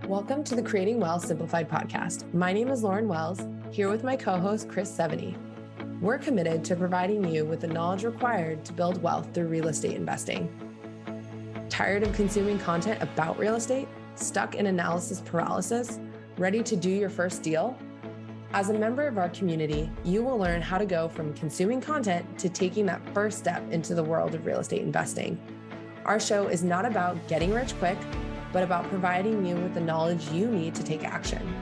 Welcome to the Creating Wealth Simplified podcast. My name is Lauren Wells, here with my co-host, Chris Seveney. We're committed to providing you with the knowledge required to build wealth through real estate investing. Tired of consuming content about real estate? Stuck in analysis paralysis? Ready to do your first deal? As a member of our community, you will learn how to go from consuming content to taking that first step into the world of real estate investing. Our show is not about getting rich quick, but about providing you with the knowledge you need to take action.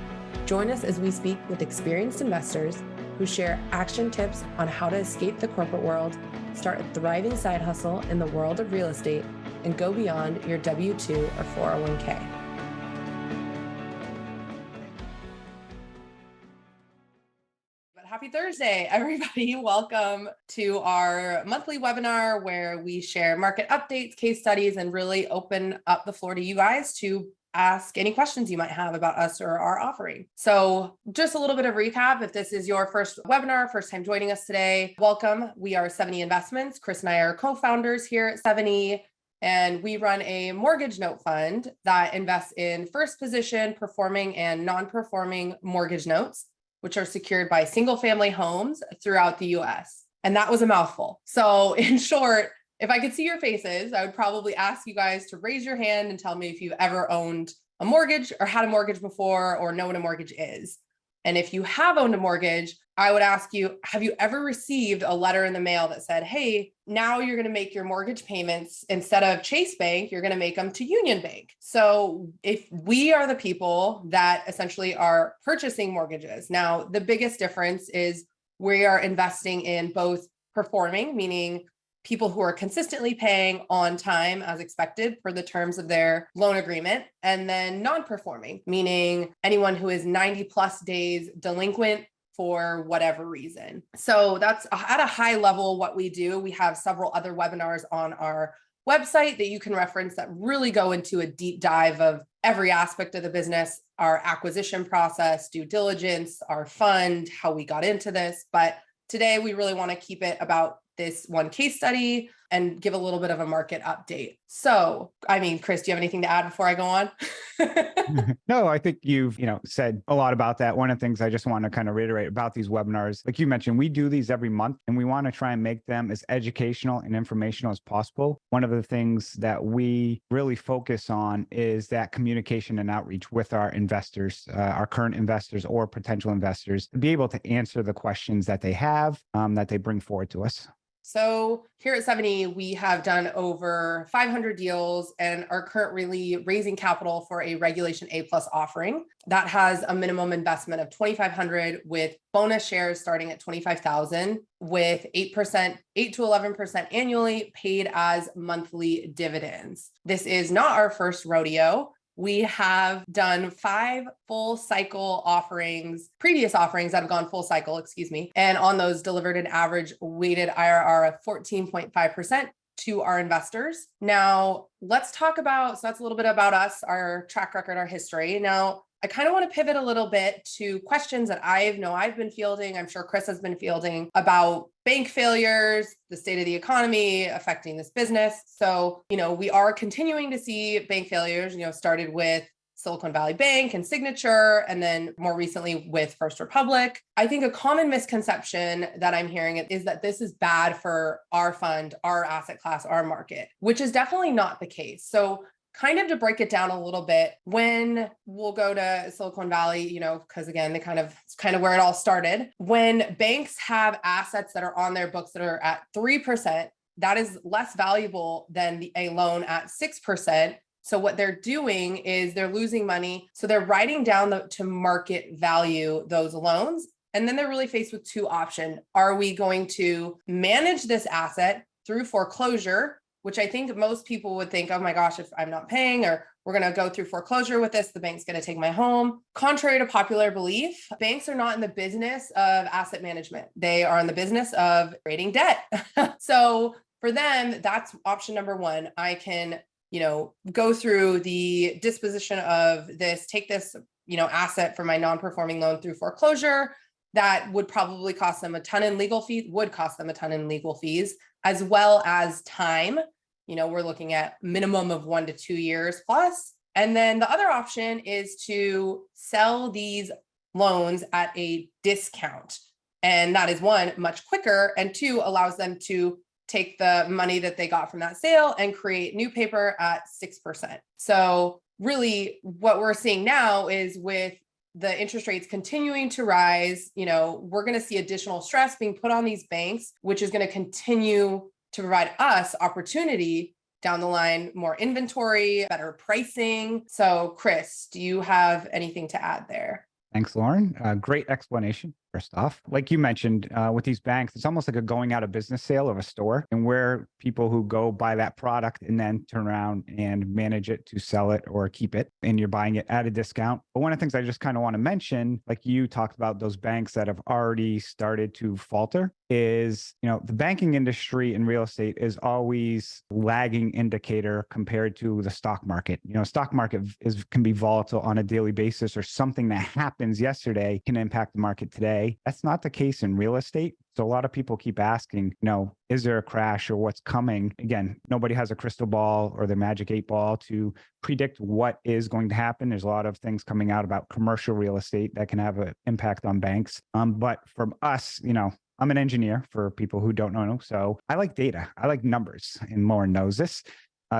Join us as we speak with experienced investors who share action tips on how to escape the corporate world, start a thriving side hustle in the world of real estate, and go beyond your W-2 or 401k. Happy Thursday, everybody. Welcome to our monthly webinar where we share market updates, case studies, and really open up the floor to you guys to ask any questions you might have about us or our offering. So just a little bit of recap. If this is your first webinar, first time joining us today, welcome. We are Seveney Investments. Chris and I are co-founders here at Seveney, and we run a mortgage note fund that invests in first position performing and non-performing mortgage notes, which are secured by single-family homes throughout the US. And that was a mouthful. So in short, if I could see your faces, I would probably ask you guys to raise your hand and tell me if you've ever owned a mortgage or had a mortgage before or know what a mortgage is. And if you have owned a mortgage, I would ask you, have you ever received a letter in the mail that said, hey, now you're going to make your mortgage payments instead of Chase Bank, you're going to make them to Union Bank. So if we are the people that essentially are purchasing mortgages, now the biggest difference is we are investing in both performing, meaning people who are consistently paying on time as expected per the terms of their loan agreement, and then non-performing, meaning anyone who is 90 plus days delinquent for whatever reason. So that's at a high level what we do. We have several other webinars on our website that you can reference that really go into a deep dive of every aspect of the business, our acquisition process, due diligence, our fund, how we got into this. But today we really want to keep it about this one case study and give a little bit of a market update. So, Chris, do you have anything to add before I go on? No, I think you've, said a lot about that. One of the things I just want to kind of reiterate about these webinars, like you mentioned, we do these every month and we want to try and make them as educational and informational as possible. One of the things that we really focus on is that communication and outreach with our investors, our current investors or potential investors, to be able to answer the questions that they have, that they bring forward to us. So here at Seveney, we have done over 500 deals and are currently raising capital for a Regulation A+ offering that has a minimum investment of $2,500 with bonus shares starting at $25,000 with 8% to 11% annually paid as monthly dividends. This is not our first rodeo. We have done 5 full cycle offerings, previous offerings that have gone full cycle, and on those delivered an average weighted IRR of 14.5% to our investors. Now, let's talk about, so that's a little bit about us, our track record, our history. Now, I kind of want to pivot a little bit to questions that I've been fielding. I'm sure Chris has been fielding about bank failures, the state of the economy affecting this business. So, we are continuing to see bank failures, started with Silicon Valley Bank and Signature, and then more recently with First Republic. I think a common misconception that I'm hearing is that this is bad for our fund, our asset class, our market, which is definitely not the case. So kind of to break it down a little bit, when we'll go to Silicon Valley, because again, it's kind of where it all started. When banks have assets that are on their books that are at 3%, that is less valuable than a loan at 6%. So what they're doing is they're losing money. So they're writing down to market value those loans. And then they're really faced with 2 options. Are we going to manage this asset through foreclosure, which I think most people would think, oh my gosh, if I'm not paying, or we're going to go through foreclosure with this, the bank's going to take my home. Contrary to popular belief, banks are not in the business of asset management. They are in the business of creating debt. So for them, that's option number 1. I can, go through the disposition of this, take this, asset for my non-performing loan through foreclosure. That would probably cost them a ton in legal fees, as well as time. We're looking at minimum of 1 to 2 years plus, And then the other option is to sell these loans at a discount. And that is one, much quicker, and two, allows them to take the money that they got from that sale and create new paper at 6%. So really what we're seeing now is with the interest rates continuing to rise, we're going to see additional stress being put on these banks, which is going to continue to provide us opportunity down the line, more inventory, better pricing. So Chris, do you have anything to add there? Thanks, Lauren. Great explanation. First off, like you mentioned, with these banks, it's almost like a going out of business sale of a store, and where people who go buy that product and then turn around and manage it to sell it or keep it, and you're buying it at a discount. But one of the things I just kind of want to mention, like you talked about those banks that have already started to falter, is, the banking industry in real estate is always lagging indicator compared to the stock market. Stock market can be volatile on a daily basis, or something that happens yesterday can impact the market today. That's not the case in real estate. So a lot of people keep asking, is there a crash or what's coming? Again, nobody has a crystal ball or the magic 8 ball to predict what is going to happen. There's a lot of things coming out about commercial real estate that can have an impact on banks. But from us, I'm an engineer, for people who don't know. So I like data. I like numbers, and Lauren knows this.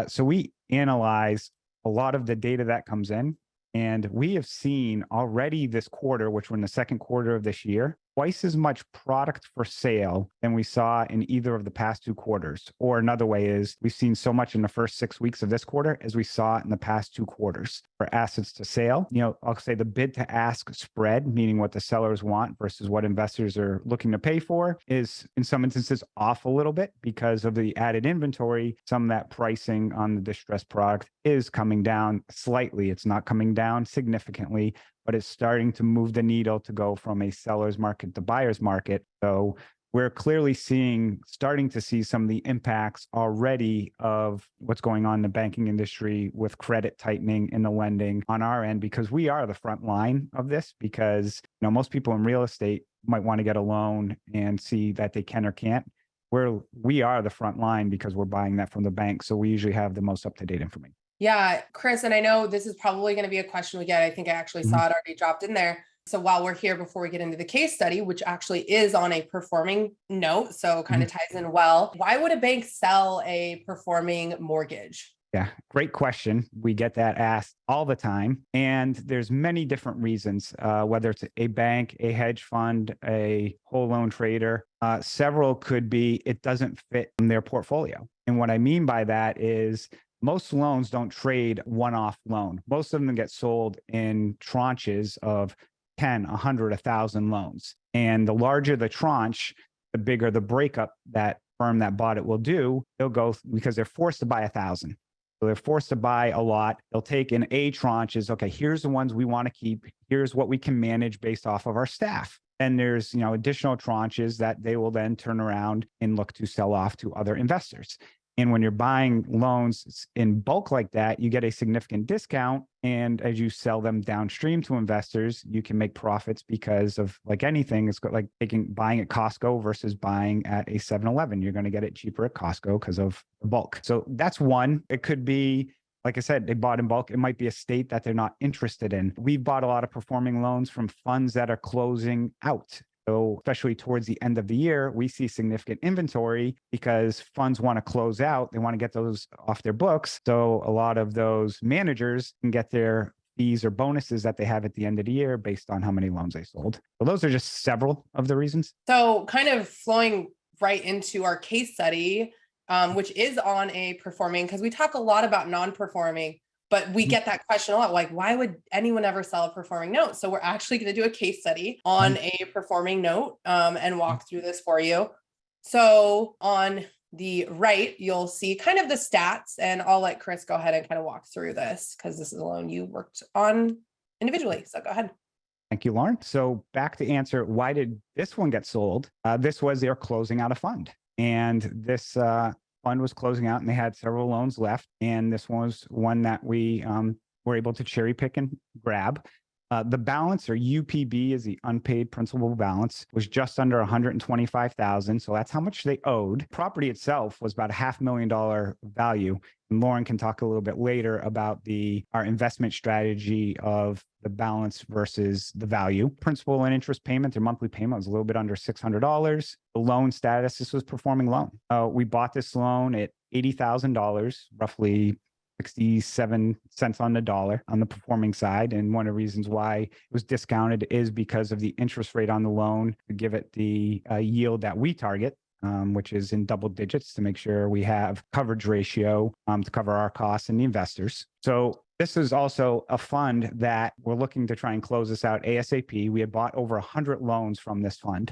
So we analyze a lot of the data that comes in. And we have seen already this quarter, which we're in the second quarter of this year, twice as much product for sale than we saw in either of the past 2 quarters. Or another way is, we've seen so much in the first 6 weeks of this quarter as we saw in the past 2 quarters for assets to sale. I'll say the bid to ask spread, meaning what the sellers want versus what investors are looking to pay for, is in some instances off a little bit because of the added inventory. Some of that pricing on the distressed product is coming down slightly. It's not coming down significantly, but it's starting to move the needle to go from a seller's market to buyer's market. So we're clearly starting to see some of the impacts already of what's going on in the banking industry with credit tightening in the lending on our end, because we are the front line of this. Because most people in real estate might want to get a loan and see that they can or can't. We are the front line because we're buying that from the bank. So we usually have the most up-to-date information. Yeah, Chris, and I know this is probably going to be a question we get. I think I actually saw it already dropped in there. So while we're here, before we get into the case study, which actually is on a performing note, so kind of ties in well, why would a bank sell a performing mortgage? Yeah, great question. We get that asked all the time. And there's many different reasons, whether it's a bank, a hedge fund, a whole loan trader. Several could be it doesn't fit in their portfolio. And what I mean by that is, most loans don't trade one-off loan. Most of them get sold in tranches of 10, 100, 1,000 loans. And the larger the tranche, the bigger the breakup that firm that bought it will do. They'll go, because they're forced to buy 1,000. So they're forced to buy a lot. They'll take in A tranches. Okay, here's the ones we want to keep. Here's what we can manage based off of our staff. And there's, additional tranches that they will then turn around and look to sell off to other investors. And when you're buying loans in bulk like that, you get a significant discount. And as you sell them downstream to investors, you can make profits because of, like anything, it's like buying at Costco versus buying at a 7-Eleven. You're going to get it cheaper at Costco because of the bulk. So that's one. It could be, like I said, they bought in bulk. It might be a state that they're not interested in. We've bought a lot of performing loans from funds that are closing out. So especially towards the end of the year, we see significant inventory because funds want to close out. They want to get those off their books. So a lot of those managers can get their fees or bonuses that they have at the end of the year based on how many loans they sold. So those are just several of the reasons. So kind of flowing right into our case study, which is on a performing, because we talk a lot about non-performing, but we get that question a lot, like, why would anyone ever sell a performing note? So we're actually going to do a case study on a performing note and walk through this for you. So on the right, you'll see kind of the stats, and I'll let Chris go ahead and kind of walk through this because this is a loan you worked on individually. So go ahead. Thank you, Lauren. So back to answer, why did this one get sold? This was they're closing out a fund. And this fund was closing out and they had several loans left. And this one was one that we were able to cherry pick and grab. The balance, or UPB, is the unpaid principal balance, was just under 125,000. So that's how much they owed. Property itself was about $500,000 value. And Lauren can talk a little bit later about our investment strategy of the balance versus the value. Principal and interest payment, their monthly payment was a little bit under $600. The loan status, this was performing loan. We bought this loan at $80,000, roughly 67 cents on the dollar on the performing side. And one of the reasons why it was discounted is because of the interest rate on the loan to give it the yield that we target, which is in double digits, to make sure we have coverage ratio to cover our costs and the investors. So this is also a fund that we're looking to try and close this out ASAP. We had bought over 100 loans from this fund.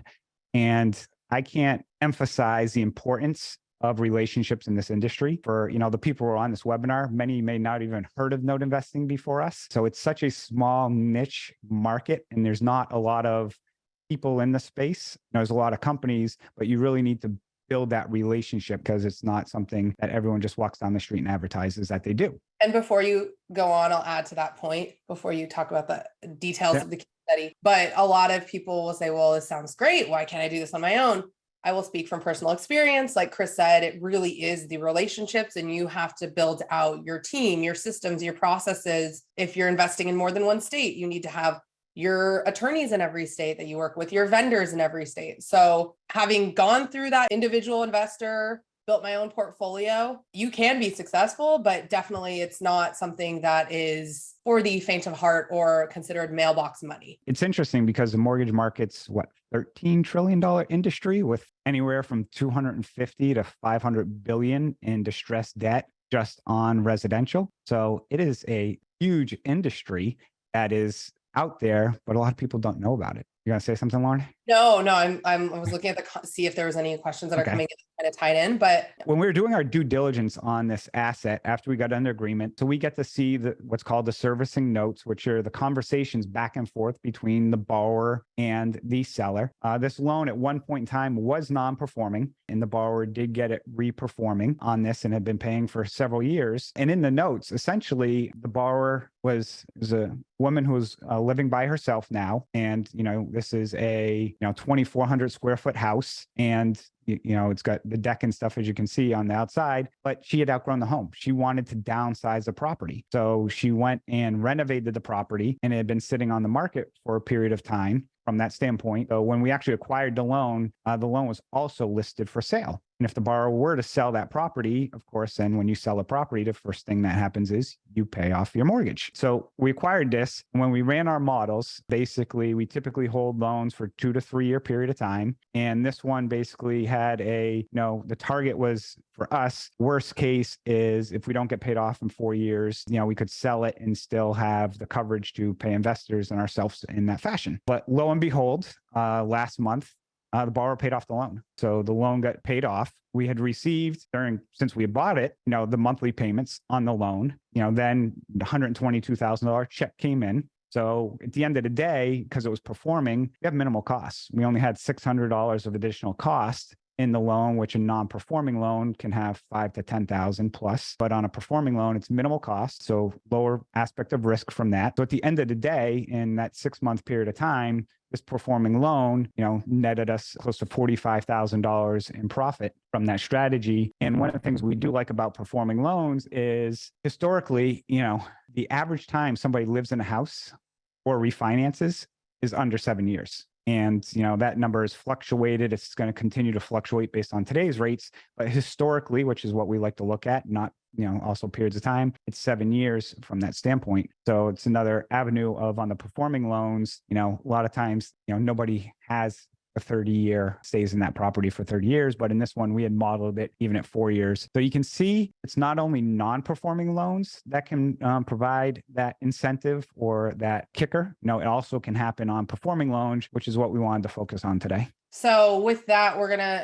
And I can't emphasize the importance of relationships in this industry. For the people who are on this webinar, many may not even heard of note investing before us. So it's such a small niche market, and there's not a lot of people in the space. There's a lot of companies, but you really need to build that relationship, because it's not something that everyone just walks down the street and advertises that they do. And before you go on, I'll add to that point before you talk about the details of the case study. But a lot of people will say, well, this sounds great. Why can't I do this on my own? I will speak from personal experience. Like Chris said, it really is the relationships, and you have to build out your team, your systems, your processes. If you're investing in more than one state, you need to have your attorneys in every state that you work with, your vendors in every state. So having gone through that individual investor, built my own portfolio, you can be successful, but definitely it's not something that is for the faint of heart or considered mailbox money. It's interesting because the mortgage market's $13 trillion industry, with anywhere from 250 to 500 billion in distressed debt just on residential. So it is a huge industry that is out there, but a lot of people don't know about it. You gonna say something, Lauren? No, I was looking at see if there was any questions that are coming in kind of tied in, but when we were doing our due diligence on this asset after we got under agreement, so we get to see what's called the servicing notes, which are the conversations back and forth between the borrower and the seller. This loan at one point in time was non-performing, and the borrower did get it re-performing on this and had been paying for several years. And in the notes, essentially, the borrower was a woman who was living by herself now, and this is a 2,400 square foot house, and it's got the deck and stuff, as you can see on the outside, but she had outgrown the home. She wanted to downsize the property. So she went and renovated the property, and it had been sitting on the market for a period of time from that standpoint. So when we actually acquired the loan was also listed for sale. And if the borrower were to sell that property, of course, then when you sell a property, the first thing that happens is you pay off your mortgage. So we acquired this. And when we ran our models, basically, we typically hold loans for 2 to 3 year period of time. And this one basically had the target was, for us, worst case is if we don't get paid off in 4 years, we could sell it and still have the coverage to pay investors and ourselves in that fashion. But lo and behold, last month, the borrower paid off the loan. So the loan got paid off. We had received since we had bought it, the monthly payments on the loan, then the $122,000 check came in. So at the end of the day, because it was performing, we have minimal costs. We only had $600 of additional cost in the loan, which a non-performing loan can have 5 to 10,000 plus, but on a performing loan, it's minimal cost. So lower aspect of risk from that. So at the end of the day, in that 6-month period of time, this performing loan, netted us close to $45,000 in profit from that strategy. And one of the things we do like about performing loans is historically, the average time somebody lives in a house or refinances is under 7 years. And, that number has fluctuated. It's going to continue to fluctuate based on today's rates. But historically, which is what we like to look at, not, also periods of time, it's 7 years from that standpoint. So it's another avenue of, on the performing loans, a lot of times, nobody has a 30-year stays in that property for 30 years. But in this one, we had modeled it even at 4 years. So you can see it's not only non-performing loans that can provide that incentive or that kicker. It also can happen on performing loans, which is what we wanted to focus on today. So with that,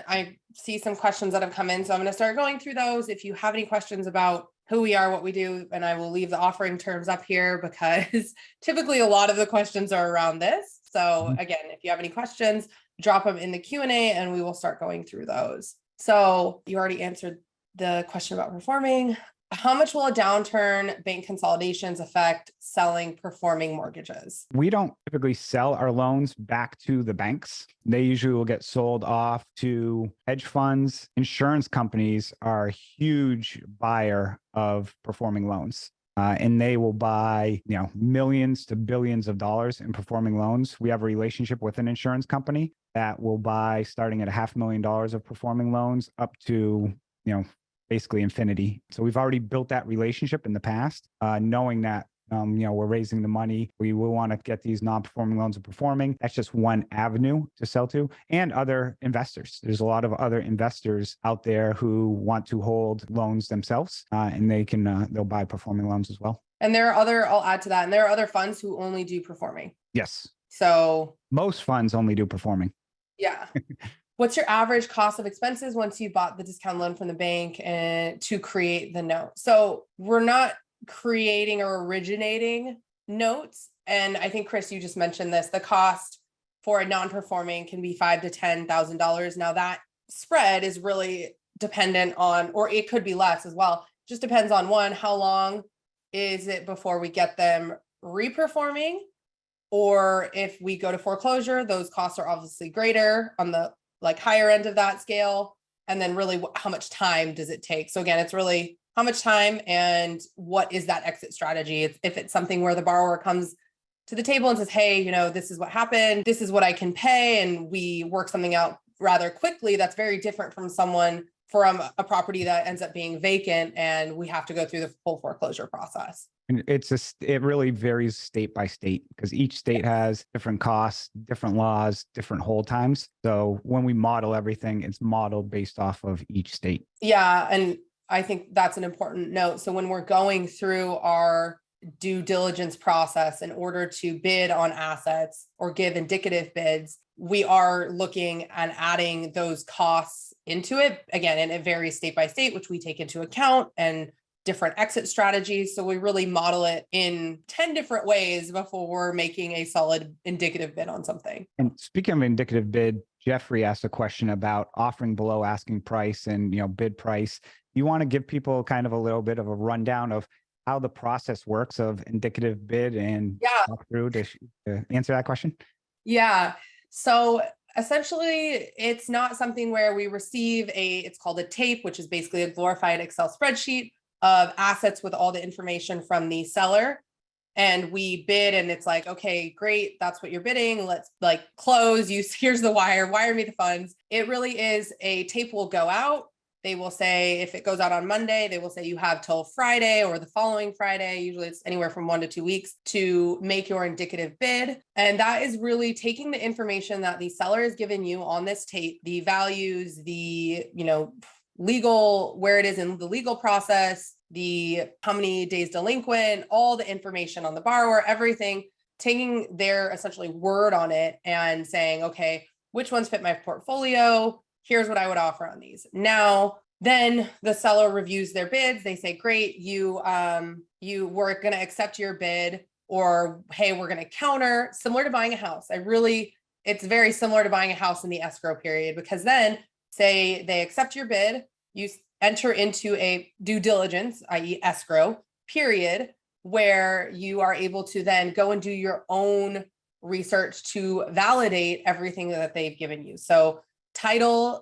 I see some questions that have come in. So I'm going to start going through those. If you have any questions about who we are, what we do, and I will leave the offering terms up here because typically a lot of the questions are around this. So again, if you have any questions, drop them in the Q&A and we will start going through those. So you already answered the question about performing. How much will a downturn, bank consolidations affect selling performing mortgages? We don't typically sell our loans back to the banks. They usually will get sold off to hedge funds. Insurance companies are a huge buyer of performing loans. And they will buy, millions to billions of dollars in performing loans. We have a relationship with an insurance company that will buy starting at $500,000 of performing loans up to, basically infinity. So we've already built that relationship in the past, knowing that we're raising the money. We will want to get these non-performing loans performing. That's just one avenue to sell to, and other investors. There's a lot of other investors out there who want to hold loans themselves, and they'll buy performing loans as well. And I'll add to that. And there are other funds who only do performing. Yes. So most funds only do performing. Yeah. What's your average cost of expenses once you bought the discount loan from the bank and to create the note? So we're not creating or originating notes. And I think, Chris, you just mentioned this, the cost for a non-performing can be $5,000 to $10,000. Now that spread is really dependent on, or it could be less as well. Just depends on one, how long is it before we get them reperforming? Or if we go to foreclosure, those costs are obviously greater on the higher end of that scale. And then really how much time does it take? So again, it's really how much time and what is that exit strategy? If it's something where the borrower comes to the table and says, hey, this is what happened, this is what I can pay, and we work something out rather quickly, that's very different from a property that ends up being vacant and we have to go through the full foreclosure process. And it really varies state by state because each state has different costs, different laws, different hold times. So when we model everything, it's modeled based off of each state. Yeah. And I think that's an important note. So when we're going through our due diligence process in order to bid on assets or give indicative bids, we are looking and adding those costs into it. Again, and it varies state by state, which we take into account, and different exit strategies. So we really model it in 10 different ways before we're making a solid indicative bid on something. And speaking of indicative bid, Jeffrey asked a question about offering below asking price and, bid price. You want to give people kind of a little bit of a rundown of how the process works of indicative bid and walk through to answer that question? Yeah. So essentially, it's not something where we receive it's called a tape, which is basically a glorified Excel spreadsheet of assets with all the information from the seller. And we bid and it's like, okay, great. That's what you're bidding. Let's close. Here's the wire me the funds. It really is a tape will go out. They will say, if it goes out on Monday, they will say you have till Friday or the following Friday. Usually it's anywhere from 1 to 2 weeks to make your indicative bid. And that is really taking the information that the seller has given you on this tape, the values, the, legal, where it is in the legal process, the how many days delinquent, all the information on the borrower, everything, taking their essentially word on it and saying, okay, which ones fit my portfolio? Here's what I would offer on these. Now, then the seller reviews their bids. They say, great, we're going to accept your bid, or, hey, we're going to counter, similar to buying a house. It's very similar to buying a house in the escrow period, because then say they accept your bid, you enter into a due diligence, i.e. escrow period, where you are able to then go and do your own research to validate everything that they've given you. So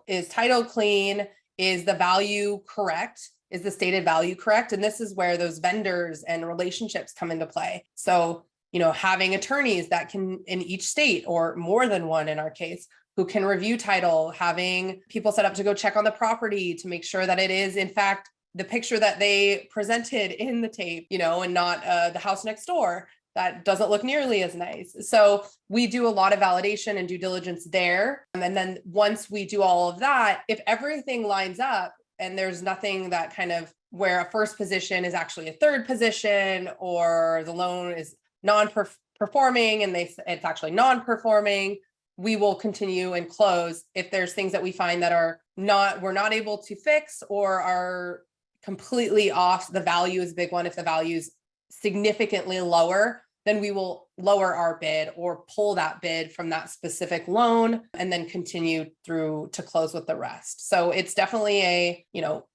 is title clean? Is the value correct? Is the stated value correct? And this is where those vendors and relationships come into play. So, having attorneys that can in each state, or more than one in our case, who can review title, having people set up to go check on the property to make sure that it is in fact the picture that they presented in the tape, and not the house next door that doesn't look nearly as nice. So we do a lot of validation and due diligence there. And then once we do all of that, if everything lines up and there's nothing that kind of where a first position is actually a third position, or the loan is non-performing and it's actually non-performing, we will continue and close. If there's things that we find that we're not able to fix or are completely off, the value is a big one. If the value is significantly lower then we will lower our bid or pull that bid from that specific loan and then continue through to close with the rest. So it's definitely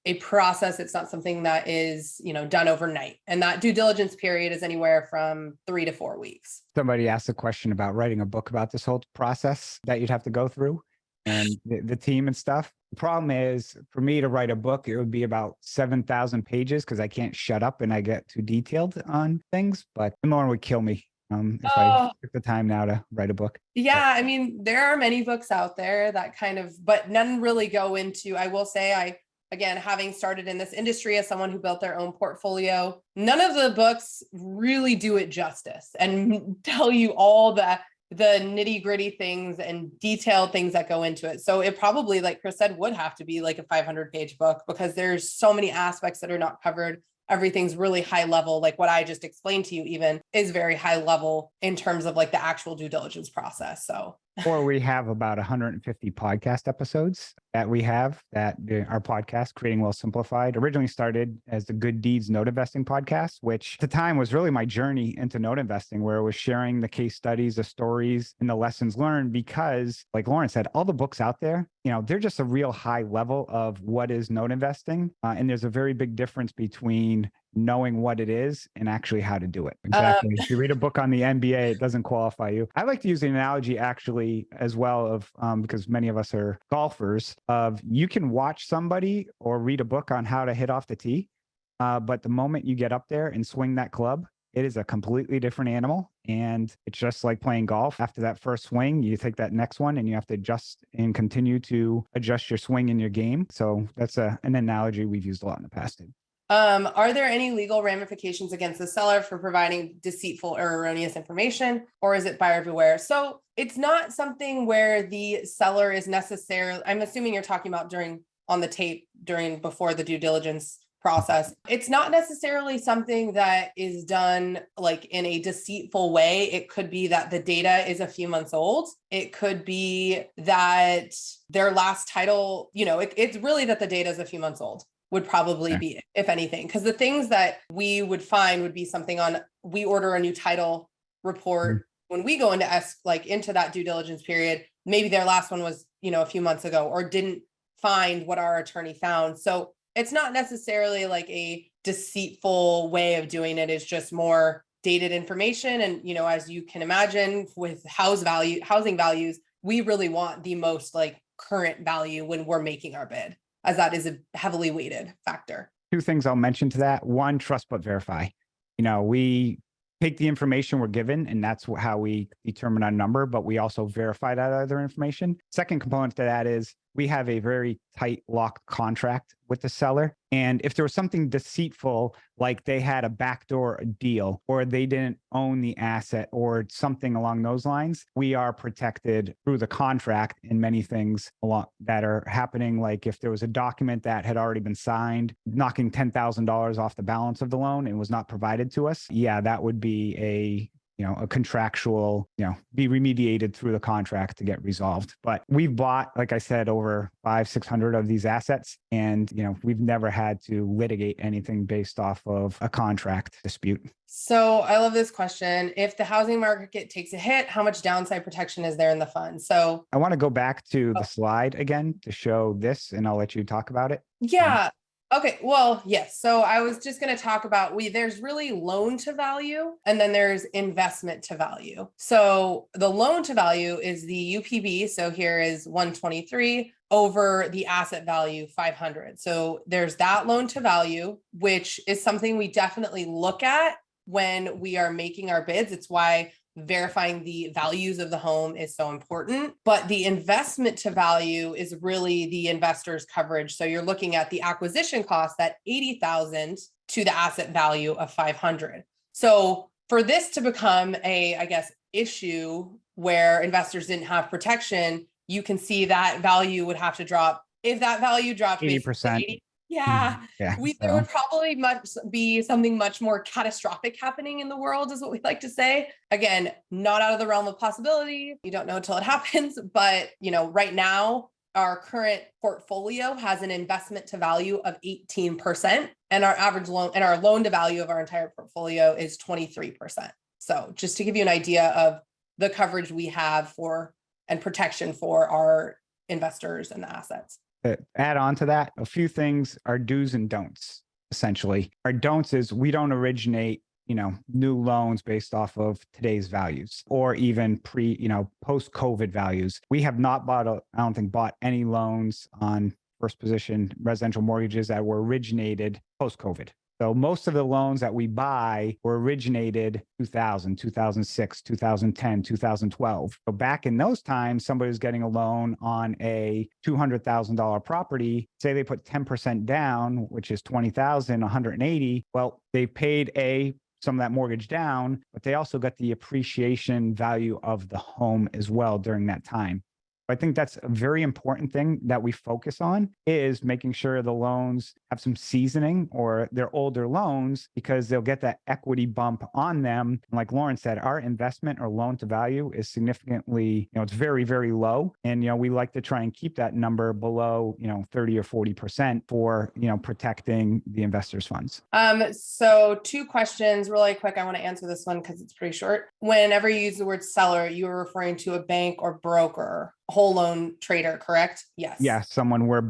a process. It's not something that is, done overnight. And that due diligence period is anywhere from 3 to 4 weeks. Somebody asked a question about writing a book about this whole process that you'd have to go through and the team and stuff. The problem is, for me to write a book, it would be about 7,000 pages because I can't shut up and I get too detailed on things. But Lauren would kill me if I took the time now to write a book. Yeah, I mean, there are many books out there that but none really go into, I will say, again, having started in this industry as someone who built their own portfolio, none of the books really do it justice and tell you all the nitty gritty things and detailed things that go into it. So it probably, like Chris said, would have to be like a 500-page book because there's so many aspects that are not covered. Everything's really high level. Like what I just explained to you even is very high level in terms of like the actual due diligence process. So or we have about 150 podcast episodes that we have that our podcast, Creating Wealth Simplified, originally started as the Good Deeds Note Investing podcast, which at the time was really my journey into note investing, where it was sharing the case studies, the stories, and the lessons learned. Because like Lauren said, all the books out there, they're just a real high level of what is note investing. And there's a very big difference between knowing what it is and actually how to do it. Exactly. If you read a book on the NBA, it doesn't qualify you. I like to use the analogy actually as well of, because many of us are golfers, of you can watch somebody or read a book on how to hit off the tee. But the moment you get up there and swing that club, it is a completely different animal. And it's just like playing golf. After that first swing, you take that next one and you have to adjust and continue to adjust your swing in your game. So that's an analogy we've used a lot in the past. Are there any legal ramifications against the seller for providing deceitful or erroneous information, or is it buyer beware? So it's not something where the seller is necessarily, I'm assuming you're talking about before the due diligence process. It's not necessarily something that is done like in a deceitful way. It could be that the data is a few months old. It could be that their last title, it's really that the data is a few months old. Would probably be, if anything, because the things that we would find would be something we order a new title report when we go into that due diligence period. Maybe their last one was, a few months ago, or didn't find what our attorney found. So it's not necessarily like a deceitful way of doing it. It's just more dated information. And, as you can imagine with housing values, we really want the most like current value when we're making our bid, as that is a heavily weighted factor. Two things I'll mention to that. One, trust but verify. We take the information we're given, and that's how we determine our number, but we also verify that other information. Second component to that is we have a very tight locked contract with the seller. And if there was something deceitful, like they had a backdoor deal or they didn't own the asset or something along those lines, we are protected through the contract in many things that are happening. Like if there was a document that had already been signed, knocking $10,000 off the balance of the loan and was not provided to us, that would be a contractual, be remediated through the contract to get resolved. But we've bought, like I said, over 500-600 of these assets. And, we've never had to litigate anything based off of a contract dispute. So I love this question. If the housing market takes a hit, how much downside protection is there in the fund? So I want to go back to the slide again to show this, and I'll let you talk about it. Yeah. Okay. Well, yes. So I was just going to talk about there's really loan to value and then there's investment to value. So the loan to value is the UPB. So here is 123 over the asset value 500. So there's that loan to value, which is something we definitely look at when we are making our bids. It's why verifying the values of the home is so important. But the investment to value is really the investor's coverage. So you're looking at the acquisition cost, that 80,000 to the asset value of 500. So for this to become issue where investors didn't have protection, you can see that value would have to drop. If that value dropped 80%. There would probably be something much more catastrophic happening in the world, is what we like to say. Again, not out of the realm of possibility. You don't know until it happens. But, right now, our current portfolio has an investment to value of 18%. And our average loan and our loan to value of our entire portfolio is 23%. So just to give you an idea of the coverage we have for and protection for our investors and the assets. To add on to that, a few things are do's and don'ts, essentially. Our don'ts is we don't originate, new loans based off of today's values or even post-COVID values. We have not bought any loans on first position residential mortgages that were originated post-COVID. So most of the loans that we buy were originated 2000, 2006, 2010, 2012. So back in those times, somebody was getting a loan on a $200,000 property. Say they put 10% down, which is 20,000, 180. Well, they paid some of that mortgage down, but they also got the appreciation value of the home as well during that time. I think that's a very important thing that we focus on is making sure the loans have some seasoning or they're older loans because they'll get that equity bump on them. And like Lauren said, our investment or loan to value is significantly, it's very, very low. And, we like to try and keep that number below, 30 or 40% for, protecting the investors' funds. So 2 questions really quick. I want to answer this one because it's pretty short. Whenever you use the word seller, you are referring to a bank or broker. Whole loan trader, correct? Yes. Yeah, someone we're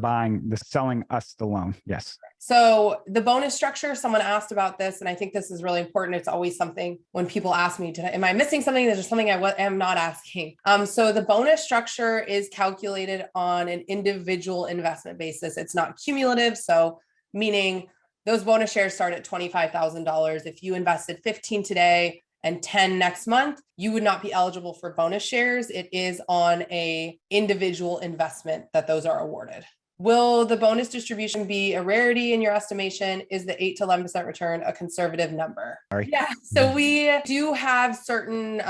selling us the loan. Yes. So the bonus structure, someone asked about this, and I think this is really important. It's always something when people ask me, am I missing something? There's something I am not asking. So the bonus structure is calculated on an individual investment basis. It's not cumulative. So meaning those bonus shares start at $25,000. If you invested 15 today, and 10 next month, you would not be eligible for bonus shares. It is on a individual investment that those are awarded. Will the bonus distribution be a rarity in your estimation? Is the 8 to 11% return a conservative number? Sorry. Yeah, so we do have certain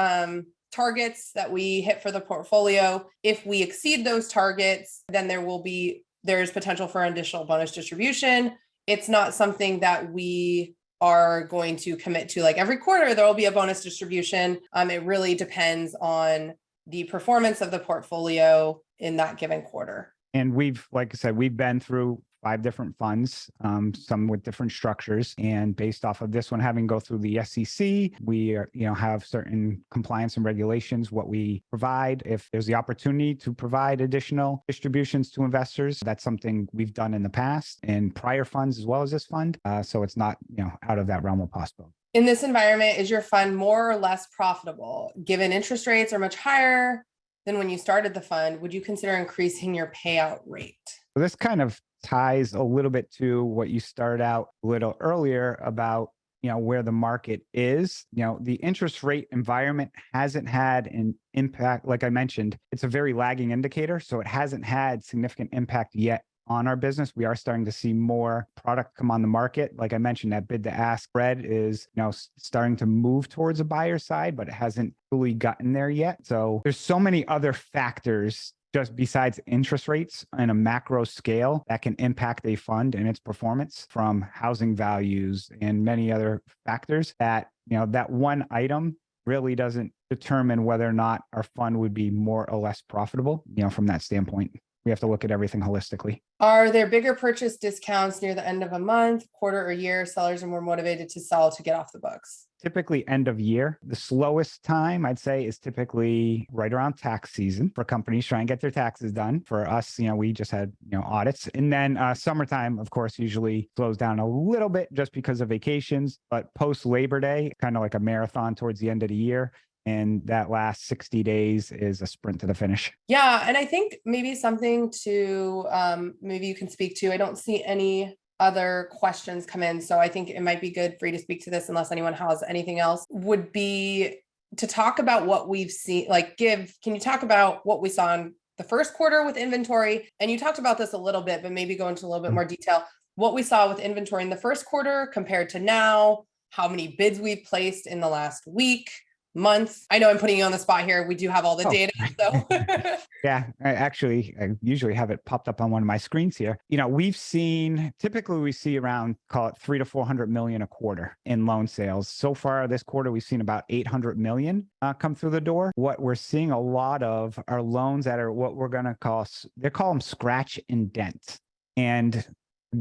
targets that we hit for the portfolio. If we exceed those targets, then there's potential for additional bonus distribution. It's not something that we are going to commit to like every quarter there will be a bonus distribution. It really depends on the performance of the portfolio in that given quarter. And like I said, we've been through 5 different funds, some with different structures. And based off of this one having go through the SEC, we have certain compliance and regulations, what we provide. If there's the opportunity to provide additional distributions to investors, that's something we've done in the past in prior funds as well as this fund. So it's not, out of that realm of possibility. In this environment, is your fund more or less profitable? Given interest rates are much higher than when you started the fund, would you consider increasing your payout rate? So this kind of ties a little bit to what you started out a little earlier about, where the market is. The interest rate environment hasn't had an impact. Like I mentioned, it's a very lagging indicator. So it hasn't had significant impact yet on our business. We are starting to see more product come on the market. Like I mentioned, that bid to ask spread is, starting to move towards a buyer side, but it hasn't fully gotten there yet. So there's so many other factors just besides interest rates on a macro scale that can impact a fund and its performance, from housing values and many other factors that, that one item really doesn't determine whether or not our fund would be more or less profitable, from that standpoint. We have to look at everything holistically. Are there bigger purchase discounts near the end of a month, quarter, or year? Sellers are more motivated to sell to get off the books. Typically end of year. The slowest time I'd say is typically right around tax season for companies trying to get their taxes done. For us, we just had, audits. And then summertime, of course, usually slows down a little bit just because of vacations. But post Labor Day, kind of like a marathon towards the end of the year. And that last 60 days is a sprint to the finish. Yeah. And I think maybe something to, maybe you can speak to, I don't see any other questions come in. So I think it might be good for you to speak to this unless anyone has anything else, would be to talk about what we've seen, can you talk about what we saw in the first quarter with inventory? And you talked about this a little bit, but maybe go into a little bit more detail, what we saw with inventory in the first quarter compared to now, how many bids we've placed in the last week, month. I know I'm putting you on the spot here. We do have all the data. So yeah, I usually have it popped up on one of my screens here. Typically we see around, call it 300 to 400 million a quarter in loan sales. So far this quarter, we've seen about 800 million come through the door. What we're seeing a lot of are loans that are what we're going to call them scratch and dent. And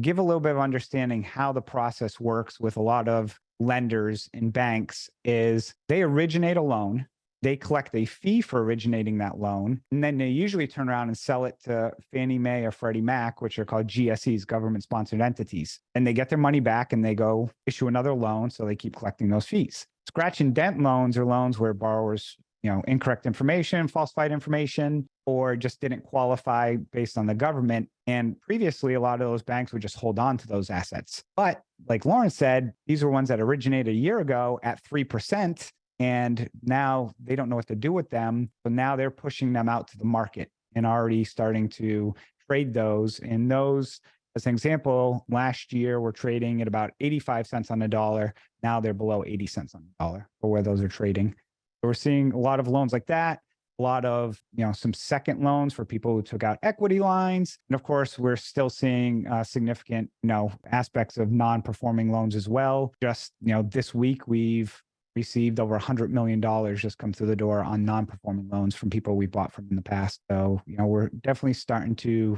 give a little bit of understanding how the process works with a lot of lenders and banks is they originate a loan. They collect a fee for originating that loan, and then they usually turn around and sell it to Fannie Mae or Freddie Mac, which are called GSEs, government-sponsored entities. And they get their money back and they go issue another loan, so they keep collecting those fees. Scratch and dent loans are loans where borrowers, incorrect information, falsified information, or just didn't qualify based on the government. And previously, a lot of those banks would just hold on to those assets. But like Lauren said, these were ones that originated a year ago at 3%. And now they don't know what to do with them. So now they're pushing them out to the market and already starting to trade those. And those, as an example, last year were trading at about 85 cents on the dollar. Now they're below 80 cents on the dollar for where those are trading. So we're seeing a lot of loans like that, a lot of, some second loans for people who took out equity lines. And of course, we're still seeing significant, aspects of non-performing loans as well. Just, this week, we've received over $100 million just come through the door on non-performing loans from people we bought from in the past. So, we're definitely starting to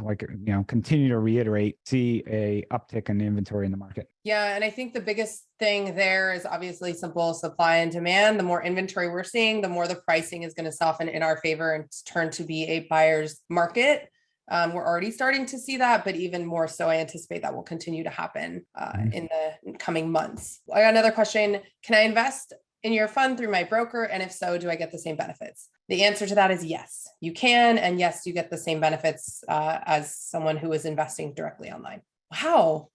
continue to reiterate, see a uptick in the inventory in the market. Yeah. And I think the biggest thing there is obviously simple supply and demand. The more inventory we're seeing, the more the pricing is going to soften in our favor and turn to be a buyer's market. We're already starting to see that, but even more so, I anticipate that will continue to happen in the coming months. I got another question. Can I invest in your fund through my broker? And if so, do I get the same benefits? The answer to that is yes, you can. And yes, you get the same benefits as someone who is investing directly online. Wow.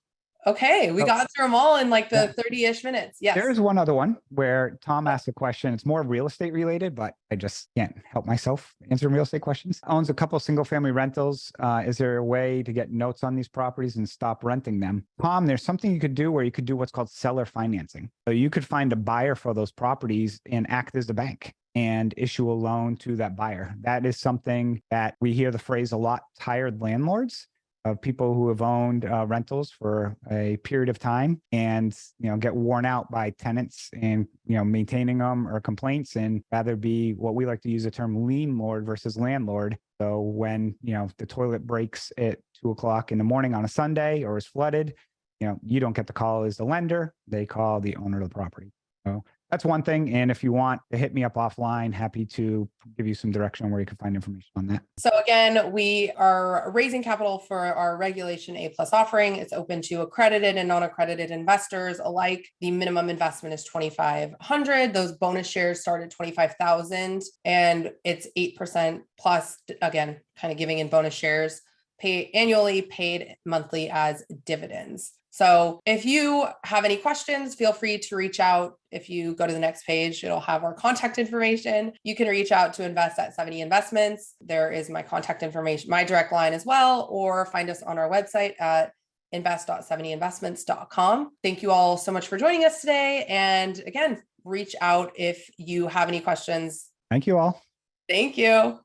Okay. We got through them all in like the 30-ish minutes. Yes. There's one other one where Tom asked a question. It's more real estate related, but I just can't help myself answering real estate questions. Owns a couple of single family rentals. Is there a way to get notes on these properties and stop renting them? Tom, there's something you could do where you could do what's called seller financing. So you could find a buyer for those properties and act as the bank and issue a loan to that buyer. That is something that we hear the phrase a lot, tired landlords, of people who have owned rentals for a period of time and, get worn out by tenants and, maintaining them or complaints, and rather be what we like to use the term lien lord versus landlord. So when, the toilet breaks at 2:00 in the morning on a Sunday or is flooded, you don't get the call as the lender, they call the owner of the property. So that's one thing. And if you want to hit me up offline, happy to give you some direction on where you can find information on that. So again, we are raising capital for our Regulation A+ offering. It's open to accredited and non-accredited investors alike. The minimum investment is $2,500. Those bonus shares start at $25,000, and it's 8% plus, again, kind of giving in bonus shares, paid annually, paid monthly as dividends. So if you have any questions, feel free to reach out. If you go to the next page, it'll have our contact information. You can reach out to invest at Seveney Investments. There is my contact information, my direct line as well, or find us on our website at invest.seveneyinvestments.com. Thank you all so much for joining us today. And again, reach out if you have any questions. Thank you all. Thank you.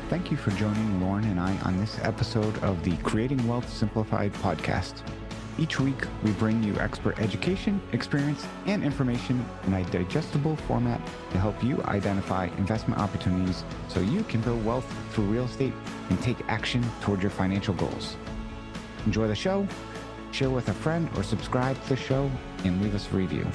Thank you for joining Lauren and I on this episode of the Creating Wealth Simplified podcast. Each week, we bring you expert education, experience, and information in a digestible format to help you identify investment opportunities so you can build wealth through real estate and take action toward your financial goals. Enjoy the show, share with a friend, or subscribe to the show and leave us a review.